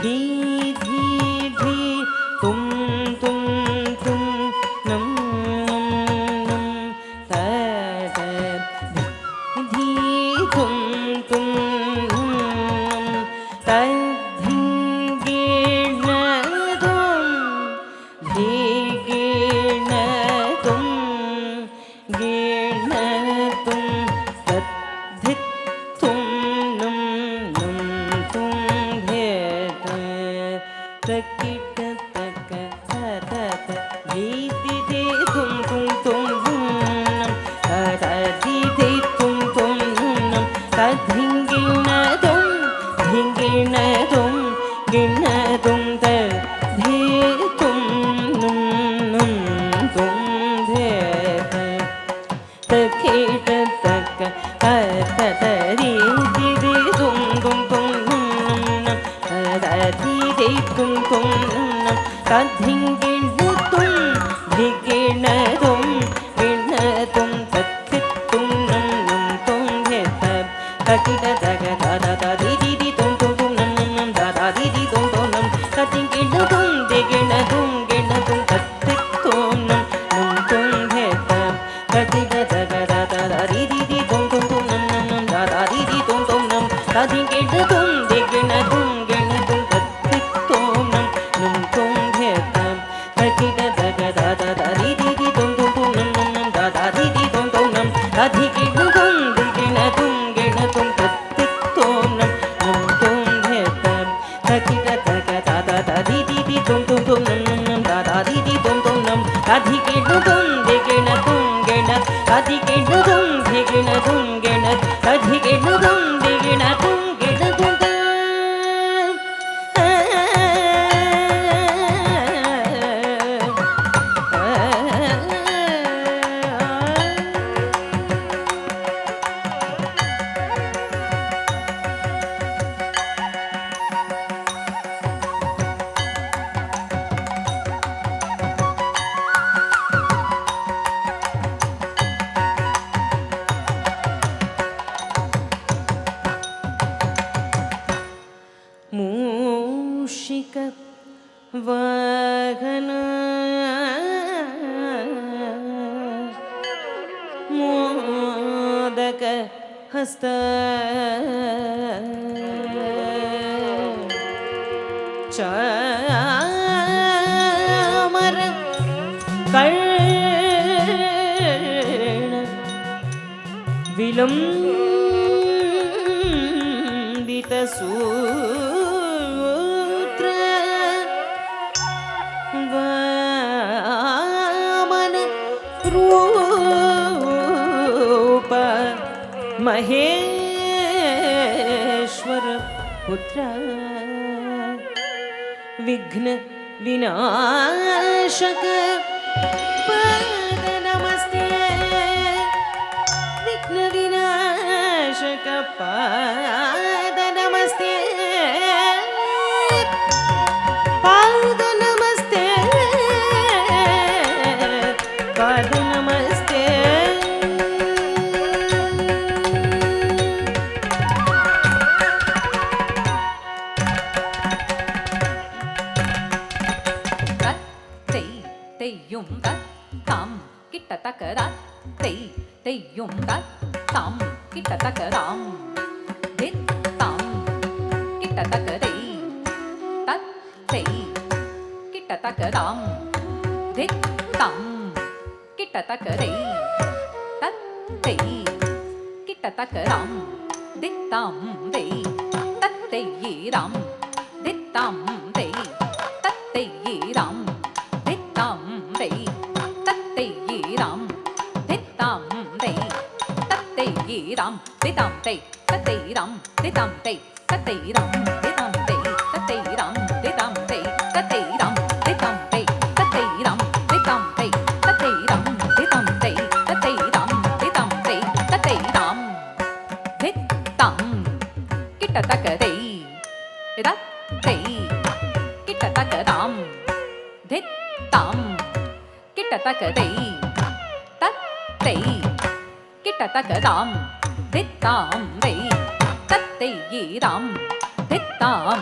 धी धी धी तुम तुम तुम नम नम त त धी तुम तुम त धिंगीर्ण तुम धिगीर्ण तुम गीर्ण तुम तद्धित तुम नुम नुम तुम धेत तकिट तक त धी धी तुम तुम तुम नम त धी धी तुम तुम नम तद्धिंगीर्ण तुम धिंगीर्ण तुम गीर्ण तुम तद्धि तुम नुम नुम तुम धेत तकीट तक तरी दी तुम तुम तुम नम दी दी तुम तुम नम तधिंगिण तुम धिगिण तुम गिण तुम तत्थित तुम नम नम तुम धेत तकीट तक दी दी तुम तुम तुम नम नम दी दी तुम तुम नम तधिंगिण तुम धिगिण तुम गिण तुम तत्थित तुम नम नम तुम धेत तकीट तक दी दी तुम तुम तुम नम नम दी दी तुम तुम नम तधिंगिण तुम धिगिण तुम गिण तुम तत्थित तुम नम नम तुम धेत तकीट तक दी दी तुम तुम तुम नम नम दी दी तुम तुम नम तधिंगिण तुम धिगिण तुम गिण तुम तत्थित तुम नम नम तुम धेत तकीट तक दी दी तुम तुम तुम नम नम दी दी तुम तुम नम तधिंगिण तुम धिगिण तुम गिण तधिंगिण तुम धिगिण तुम गिण तधिंगिण तुम धिगिण तुम गिण तुम मूषिक वाहन मोदक हस्त चामर कर्ण विलंबित सूत्र वामन रूप महेश्वर पुत्र विघ्न विनाशक पद नमस्ते विघ्न विनाशक पद नमस्ते पाद नमस्ते पाद नमस्ते தெய்யும் தாம் கிட்டத்தக்கதா தெய்யும் தாம் கிட்டத்தக்கதாம் தாம் கிட்டத்தக்கதை கிட்டத்தக்கதாம் தாம் கிட்டத்தக்கதை கிட்டத்தக்கதாம் தித்தாம் தத்தையீராம் தித்தாம் தத்தையீராம் தித்தாம் தத்தையீராம் தித்தாம் தத்தையீராம் தித்தாம் தத்தையீராம் தித்தாம் தத்தையீராம் தித்தாம் தத்தையீராம் தித்தாம் தத்தையீராம் தித்தாம் தத்தையீராம் தித்தாம் தத்தையீராம் தித்தாம் தத்தையீராம் தித்தாம் தத்தையீராம் தித்தாம் கிட்டத்தக்கதை தத்தை கிட்டத்தக்கதாம் தித்தாம் கிட்டத்தக்கதை தத்தை கிட்டத்தக்கதாம் தித்தாம் தத்தையீராம் தித்தாம்